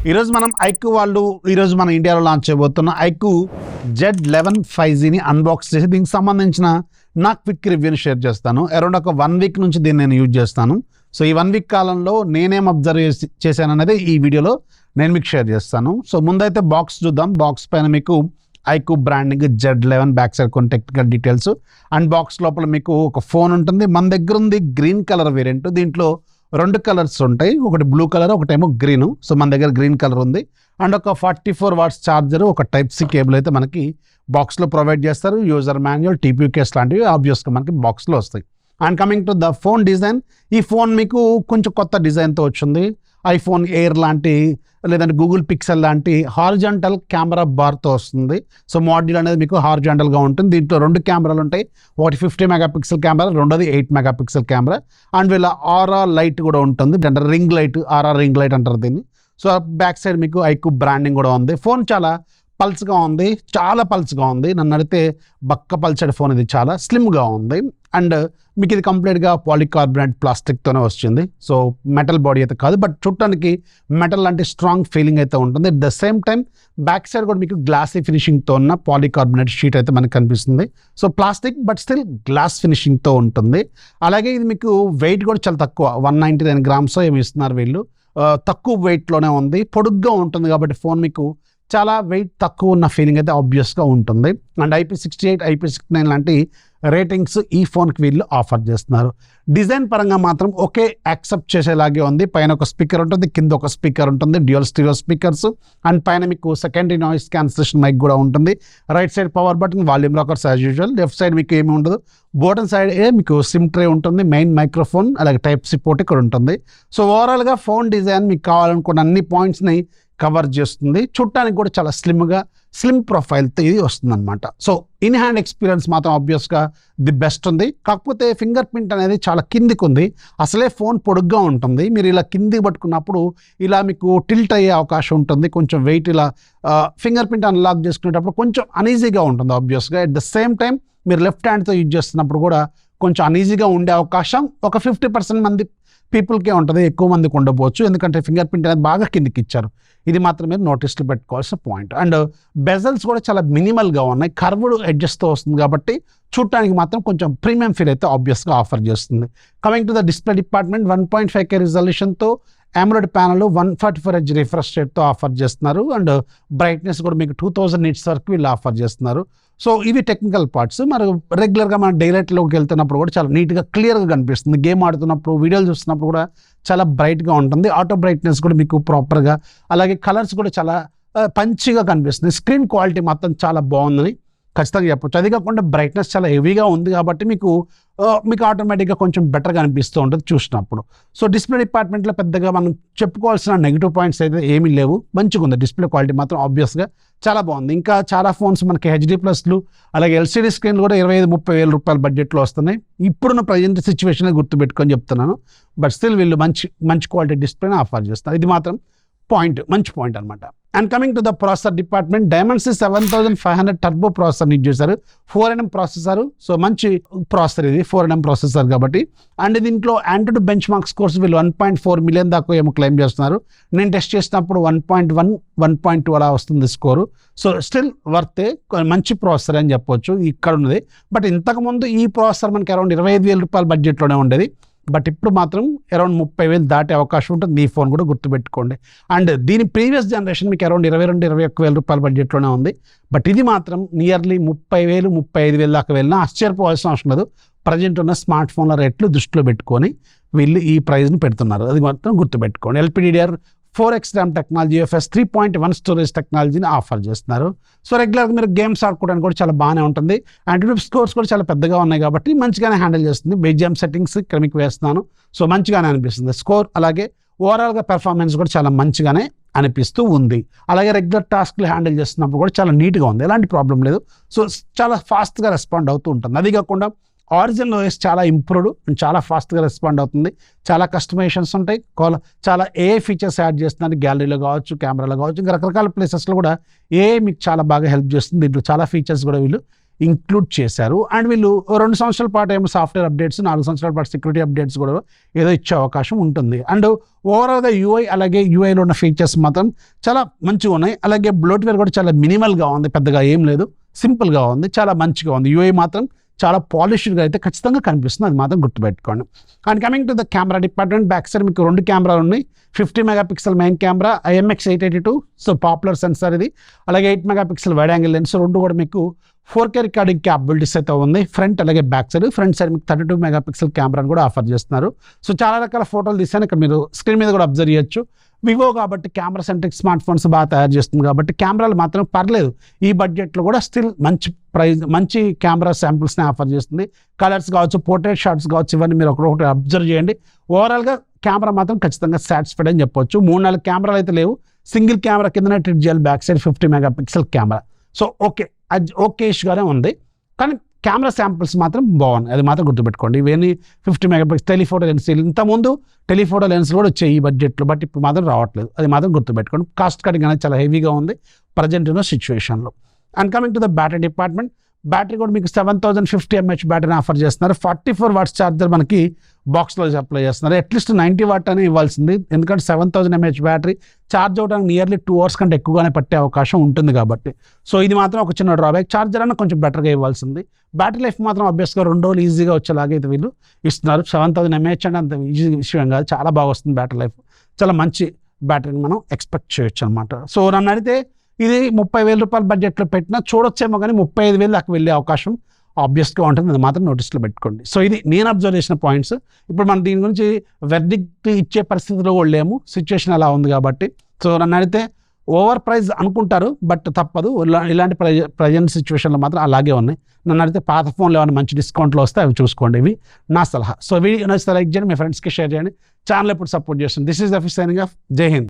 ఈరోజు మనం ఐక్యూ వాళ్ళు ఈరోజు మన ఇండియాలో లాంచ్ చేయబోతున్న ఐక్యూ Z11 5Gని అన్బాక్స్ చేసి దీనికి సంబంధించిన నా క్విక్ రివ్యూని షేర్ చేస్తాను. అరౌండ్ ఒక 1 వీక్ నుంచి దీన్ని నేను యూజ్ చేస్తాను. సో ఈ 1 వీక్ కాలంలో నేనేం అబ్జర్వ్ చేశాను అనేది ఈ వీడియోలో నేను మీకు షేర్ చేస్తాను. సో ముందైతే బాక్స్ చూద్దాం. బాక్స్ పైన మీకు iQOO branding Z11 back side కొన్ని టెక్నికల్ డీటెయిల్స్ అండ్ బాక్స్ లోపల మీకు ఒక ఫోన్ ఉంటుంది. మన దగ్గర ఉంది గ్రీన్ కలర్ వేరియంట్. దీంట్లో 2 కలర్స్ ఉంటాయి, ఒకటి బ్లూ కలర్ ఒకటేమో గ్రీన్. సో మన దగ్గర గ్రీన్ కలర్ ఉంది అండ్ ఒక 44 వాట్స్ ఛార్జర్, ఒక టైప్ సి కేబుల్ అయితే మనకి బాక్స్లో ప్రొవైడ్ చేస్తారు. యూజర్ మాన్యువల్, TPU కేస్ లాంటివి ఆబ్వియస్గా మనకి బాక్స్లో వస్తాయి. And coming to the phone design, ఈ ఫోన్ మీకు కొంచెం కొత్త డిజైన్తో వచ్చింది. ఐఫోన్ ఎయిర్ లాంటి లేదంటే గూగుల్ పిక్సెల్ లాంటి హారిజాంటల్ కెమెరా బార్తో వస్తుంది. సో మాడ్యూల్ అనేది మీకు హారిజాంటల్గా ఉంటుంది. దీంట్లో 2 కెమెరాలు ఉంటాయి, ఒకటి 50 మెగాపిక్సెల్ కెమెరా, రెండోది 8 మెగాపిక్సెల్ కెమెరా. అండ్ వీళ్ళ ఆరా లైట్ కూడా ఉంటుంది, అంటే రింగ్ లైట్, ఆరా రింగ్ లైట్ అంటారు దీన్ని. సో బ్యాక్ సైడ్ మీకు ఐక్యూ బ్రాండింగ్ కూడా ఉంది. ఫోన్ చాలా పల్స్గా ఉంది, చాలా పల్స్గా ఉంది. నన్ను అడిగితే బక్క పల్చడి ఫోన్, ఇది చాలా స్లిమ్గా ఉంది. అండ్ మీకు ఇది కంప్లీట్గా పాలికార్బోనేట్ ప్లాస్టిక్తోనే వచ్చింది. సో మెటల్ బాడీ అయితే కాదు, బట్ చూడటానికి మెటల్ లాంటి స్ట్రాంగ్ ఫీలింగ్ అయితే ఉంటుంది. At the same time back side కూడా మీకు గ్లాసీ ఫినిషింగ్తో ఉన్న పాలికార్బోనేట్ షీట్ అయితే మనకు కనిపిస్తుంది. So plastic but still glass ఫినిషింగ్తో ఉంటుంది. అలాగే ఇది మీకు వెయిట్ కూడా చాలా తక్కువ, 199 గ్రామ్స్ ఏమి ఇస్తున్నారు వీళ్ళు. తక్కువ వెయిట్లోనే ఉంది, పొడుగ్గా ఉంటుంది కాబట్టి ఫోన్ మీకు చాలా వెయిట్ తక్కువ ఉన్న ఫీలింగ్ అయితే ఆబ్వియస్గా ఉంటుంది. అండ్ IP68, IP69 లాంటి రేటింగ్స్ ఈ ఫోన్కి వీళ్ళు ఆఫర్ చేస్తున్నారు. డిజైన్ పరంగా మాత్రం ఒకే యాక్సెప్ట్ చేసేలాగే ఉంది. పైన ఒక స్పీకర్ ఉంటుంది, కింద ఒక స్పీకర్ ఉంటుంది, డ్యూయల్ స్టీరియో స్పీకర్స్. అండ్ పైన మీకు సెకండరీ నాయిస్ క్యాన్సిలేషన్ మైక్ కూడా ఉంటుంది. Right side power button, volume rockers as usual. Left side మీకు ఏమి ఉండదు, బోటన్ సైడ్ మీకు సిమ్ ట్రే ఉంటుంది, మెయిన్ మైక్రోఫోన్, అలాగే టైప్ సి పోర్ట్ ఇక్కడ ఉంటుంది. సో ఓవరాల్గా ఫోన్ డిజైన్ మీకు కావాలనుకున్న అన్ని పాయింట్స్ని కవర్ చేస్తుంది. చూడటానికి కూడా చాలా స్లిమ్ ప్రొఫైల్తో ఇది వస్తుంది అనమాట. సో ఇన్ హ్యాండ్ ఎక్స్పీరియన్స్ మాత్రం ఆబ్వియస్గా ది బెస్ట్ ఉంది. కాకపోతే ఫింగర్ ప్రింట్ అనేది చాలా కిందికి ఉంది. అసలే ఫోన్ పొడుగ్గా ఉంటుంది, మీరు ఇలా కిందికి పట్టుకున్నప్పుడు ఇలా మీకు టిల్ట్ అయ్యే అవకాశం ఉంటుంది. కొంచెం వెయిట్ ఇలా ఫింగర్ ప్రింట్ అన్లాక్ చేసుకునేటప్పుడు కొంచెం అనీజీగా ఉంటుంది ఆబ్వియస్గా. అట్ ద సేమ్ టైం మీరు లెఫ్ట్ హ్యాండ్తో యూజ్ చేస్తున్నప్పుడు కూడా కొంచెం అనీజీగా ఉండే అవకాశం ఒక 50% మంది పీపుల్కే ఉంటుంది, ఎక్కువ మందికి ఉండకపోవచ్చు, ఎందుకంటే ఫింగర్ ప్రింట్ అనేది బాగా కిందికి ఇచ్చారు. ఇది మాత్రం మీరు నోటీస్లో పెట్టుకోవాల్సిన పాయింట్. అండ్ బెజల్స్ కూడా చాలా మినిమల్గా ఉన్నాయి, కర్వ్డ్ ఎడ్జెస్తో వస్తుంది కాబట్టి చూడటానికి మాత్రం కొంచెం ప్రీమియం ఫీల్ అయితే ఆబ్వియస్గా ఆఫర్ చేస్తుంది. Coming to the display department, 1.5K రిజల్యూషన్తో AMOLED ప్యానల్ 144Hz రిఫ్రెష్ రేట్తో ఆఫర్ చేస్తున్నారు. అండ్ బ్రైట్నెస్ కూడా మీకు 2000 నిట్స్ వరకు వీళ్ళు ఆఫర్ చేస్తున్నారు. సో ఇవి టెక్నికల్ పార్ట్స్. మరి రెగ్యులర్గా మనం డైలైట్లోకి వెళ్తున్నప్పుడు కూడా చాలా నీట్గా క్లియర్గా కనిపిస్తుంది. గేమ్ ఆడుతున్నప్పుడు, వీడియోలు చూస్తున్నప్పుడు కూడా చాలా బ్రైట్గా ఉంటుంది. ఆటో బ్రైట్నెస్ కూడా మీకు ప్రాపర్గా, అలాగే కలర్స్ కూడా చాలా పంచిగా కనిపిస్తుంది. స్క్రీన్ క్వాలిటీ మాత్రం చాలా బాగుందని ఖచ్చితంగా చెప్పొచ్చు. అది కాకుండా బ్రైట్నెస్ చాలా హెవీగా ఉంది కాబట్టి మీకు ఆటోమేటిక్గా కొంచెం బెటర్గా అనిపిస్తూ ఉంటుంది చూసినప్పుడు. సో డిస్ప్లే డిపార్ట్మెంట్లో పెద్దగా మనం చెప్పుకోవాల్సిన నెగిటివ్ పాయింట్స్ అయితే ఏమీ లేవు, మంచిగా ఉంది. డిస్ప్లే క్వాలిటీ మాత్రం ఆబ్వియస్గా చాలా బాగుంది. ఇంకా చాలా ఫోన్స్ మనకి HD+లు అలాగే LCD స్క్రీన్లు కూడా 25-30 వేల రూపాయల బడ్జెట్లో వస్తున్నాయి. ఇప్పుడున్న ప్రజెంట్ సిచ్యువేషన్ గుర్తుపెట్టుకొని చెప్తున్నాను. బట్ స్టిల్ వీళ్ళు మంచి క్వాలిటీ డిస్ప్లేని ఆఫర్ చేస్తారు. ఇది మాత్రం మంచి పాయింట్ అనమాట. And coming to the processor department, Dimensity 7500 turbo processor use చేశారు, 4nm ప్రాసెసర్. సో మంచి ప్రాసెసర్ ఇది, 4nm ప్రాసెసర్ కాబట్టి. అండ్ దీంట్లో AnTuTu బెంచ్ మార్క్ స్కోర్స్ వీళ్ళు 1.4 మిలియన్ దాకా ఏమో క్లెయిమ్ చేస్తున్నారు. నేను టెస్ట్ చేసినప్పుడు 1.1, 1.2 అలా వస్తుంది స్కోరు. సో స్టిల్ వర్తే, మంచి ప్రాసెసర్ అని చెప్పొచ్చు ఇక్కడ ఉన్నది. బట్ ఇంతకుముందు ఈ ప్రాసెసర్ మనకి అరౌండ్ 25,000 రూపాయల బడ్జెట్లోనే ఉండేది. బట్ ఇప్పుడు మాత్రం అరౌండ్ 30,000 దాటే అవకాశం ఉంటుంది. ఈ ఫోన్ కూడా గుర్తుపెట్టుకోండి. అండ్ దీని ప్రీవియస్ జనరేషన్ మీకు అరౌండ్ 22-21,000 రూపాయల బడ్జెట్లోనే ఉంది. బట్ ఇది మాత్రం నియర్లీ 30,000, 35,000 దాకా వెళ్ళినా ఆశ్చర్యపోవాల్సిన అవసరం లేదు. ప్రజెంట్ ఉన్న స్మార్ట్ ఫోన్ల రేట్లు దృష్టిలో పెట్టుకొని వీళ్ళు ఈ ప్రైస్ని పెడుతున్నారు, అది మాత్రం గుర్తుపెట్టుకోండి. LPDDR4X RAM technology, UFS 3.1 storage టెక్నాలజీని ఆఫర్ చేస్తున్నారు. సో రెగ్యులర్గా మీరు గేమ్స్ ఆడుకోవడానికి కూడా చాలా బాగానే ఉంటుంది. AnTuTu స్కోర్స్ కూడా చాలా పెద్దగా ఉన్నాయి కాబట్టి మంచిగానే హ్యాండిల్ చేస్తుంది. BGM సెట్టింగ్స్ ఇక్కడ మీకు వేస్తున్నాను. సో మంచిగానే అనిపిస్తుంది స్కోర్. అలాగే ఓవరాల్గా పెర్ఫార్మెన్స్ కూడా చాలా మంచిగానే అనిపిస్తూ ఉంది. అలాగే రెగ్యులర్ టాస్క్లు హ్యాండిల్ చేస్తున్నప్పుడు కూడా చాలా నీట్గా ఉంది, ఎలాంటి ప్రాబ్లం లేదు. సో చాలా ఫాస్ట్గా రెస్పాండ్ అవుతూ ఉంటుంది. అది కాకుండా Origin OS చాలా ఇంప్రూవ్డ్ అండ్ చాలా ఫాస్ట్గా రెస్పాండ్ అవుతుంది. చాలా కస్టమైజేషన్స్ ఉంటాయి, చాలా AI ఫీచర్స్ యాడ్ చేస్తున్నారు. గ్యాలరీలో కావచ్చు, కెమెరాలో కావచ్చు, ఇంకా రకరకాల ప్లేసెస్లో కూడా AI మీకు చాలా బాగా హెల్ప్ చేస్తుంది. దీంట్లో చాలా ఫీచర్స్ కూడా వీళ్ళు ఇంక్లూడ్ చేశారు. అండ్ వీళ్ళు 2 సంవత్సరాల పాటు ఏమో సాఫ్ట్వేర్ అప్డేట్స్, 4 సంవత్సరాల పాటు సెక్యూరిటీ అప్డేట్స్ కూడా ఏదో ఇచ్చే అవకాశం ఉంటుంది. అండ్ ఓవరాల్గా యూఐ అలాగే యూఐలో ఉన్న ఫీచర్స్ మాత్రం చాలా మంచిగా ఉన్నాయి. అలాగే బ్లోట్వేర్ కూడా చాలా మినిమల్గా ఉంది, పెద్దగా ఏం లేదు, సింపుల్గా ఉంది, చాలా మంచిగా ఉంది. యూఐ మాత్రం చాలా పాలిష్డ్గా అయితే ఖచ్చితంగా కనిపిస్తుంది, అది మాత్రం గుర్తుపెట్టుకోండి. And coming to the camera department, back side మీకు 2 కెమెరాలు ఉన్నాయి. 50 megapixel main camera, IMX882, so popular sensor ఇది. అలాగే 8 మెగాపిక్సెల్ వైడ్ యాంగిల్ లెన్స్, 2 కూడా మీకు 4K రికార్డింగ్ క్యాపబిలిటీస్ అయితే ఉంది ఫ్రంట్ అలాగే బ్యాక్ సైడ్. ఫ్రంట్ సైడ్ మీకు 32 మెగాపిక్సెల్ కెమెరాని కూడా ఆఫర్ చేస్తున్నారు. సో చాలా రకాల ఫోటోలు తీసాను, ఇక్కడ మీరు స్క్రీన్ మీద కూడా అబ్జర్వ్ చేయొచ్చు. వివో కాబట్టి కెమెరా సెంట్రిక్ స్మార్ట్ ఫోన్స్ బాగా తయారు చేస్తుంది కాబట్టి కెమెరాలు మాత్రం పర్లేదు, ఈ బడ్జెట్లో కూడా స్టిల్ మంచి ప్రైస్, మంచి కెమెరా శాంపుల్స్ని ఆఫర్ చేస్తుంది. కలర్స్ కావచ్చు, పోర్ట్రేట్ షాట్స్ కావచ్చు, ఇవన్నీ మీరు ఒకటి అబ్జర్వ్ చేయండి. ఓవరాల్గా కెమెరా మాత్రం ఖచ్చితంగా సాటిస్ఫైడ్ అని చెప్పొచ్చు. 3-4 కెమెరాలు అయితే లేవు, సింగిల్ కెమెరా కిందనే ట్రీట్ చేయాలి back side 50 megapixel camera. So okay, అది ఓకేష్గానే ఉంది, కానీ కెమెరా శాంపుల్స్ మాత్రం బాగున్నాయి, అది మాత్రం గుర్తుపెట్టుకోండి. ఇవన్నీ 50 మెగాపిక్సెల్ టెలిఫోటో లెన్స్, ఇంతకుముందు టెలిఫోటో లెన్స్ కూడా వచ్చాయి ఈ బడ్జెట్లో, బట్ ఇప్పుడు మాత్రం రావట్లేదు, అది మాత్రం గుర్తుపెట్టుకోండి. కాస్ట్ కటింగ్ అనేది చాలా హెవీగా ఉంది ప్రజెంట్ ఉన్న సిచ్యువేషన్లో. And coming to the battery department, battery కూడా మీకు 7050 mAh బ్యాటరీని ఆఫర్ చేస్తున్నారు. 44 వాట్స్ ఛార్జర్ మనకి బాక్స్లో సప్లై చేస్తున్నారు. అట్లీస్ట్ 90 వాట్ అని ఇవ్వాల్సింది, ఎందుకంటే 7000 mAh బ్యాటరీ ఛార్జ్ అవడానికి నియర్లీ 2 hours కంటే ఎక్కువగానే పట్టే అవకాశం ఉంటుంది కాబట్టి. సో ఇది మాత్రం ఒక చిన్న డ్రాబ్యాక్. ఛార్జర్ అన్న కొంచెం బెటర్గా ఇవ్వాల్సింది. బ్యాటరీ లైఫ్ మాత్రం ఆబ్వియస్గా 2 రోజులు ఈజీగా వచ్చేలాగా అయితే వీళ్ళు ఇస్తున్నారు. 7000 mAh అంటే అంత ఈజీ విషయం కాదు, చాలా బాగా వస్తుంది బ్యాటరీ లైఫ్, చాలా మంచి బ్యాటరీని మనం ఎక్స్పెక్ట్ చేయొచ్చు అనమాట. సో నన్ను అడిగితే ఇది 30,000 రూపాయల బడ్జెట్లో పెట్టినా చూడొచ్చేమో, కానీ 35,000 దాకా వెళ్ళే అవకాశం ఆబ్వియస్గా ఉంటుంది, అది మాత్రం నోటీస్లో పెట్టుకోండి. సో ఇది నేను అబ్జర్వ్ చేసిన పాయింట్స్. ఇప్పుడు మనం దీని గురించి వెర్డిక్ట్ ఇచ్చే పరిస్థితిలో కూడా లేము, సిచ్యువేషన్ అలా ఉంది కాబట్టి. సో నన్ను అడిగితే ఓవర్ ప్రైస్ అనుకుంటారు, బట్ తప్పదు, ఇలాంటి ప్రజెంట్ సిచ్యువేషన్లో మాత్రం అలాగే ఉన్నాయి. నన్ను అడిగితే పాత ఫోన్లో ఏమైనా మంచి డిస్కౌంట్లో వస్తే అవి చూసుకోండి, ఇవి నా సలహా. సో వీడియో నచ్చితే లైక్ చేయండి, మీ ఫ్రెండ్స్కి షేర్ చేయండి, ఛానల్ ఎప్పుడు సపోర్ట్ చేస్తుంది. This is the signing off. జై హింద్.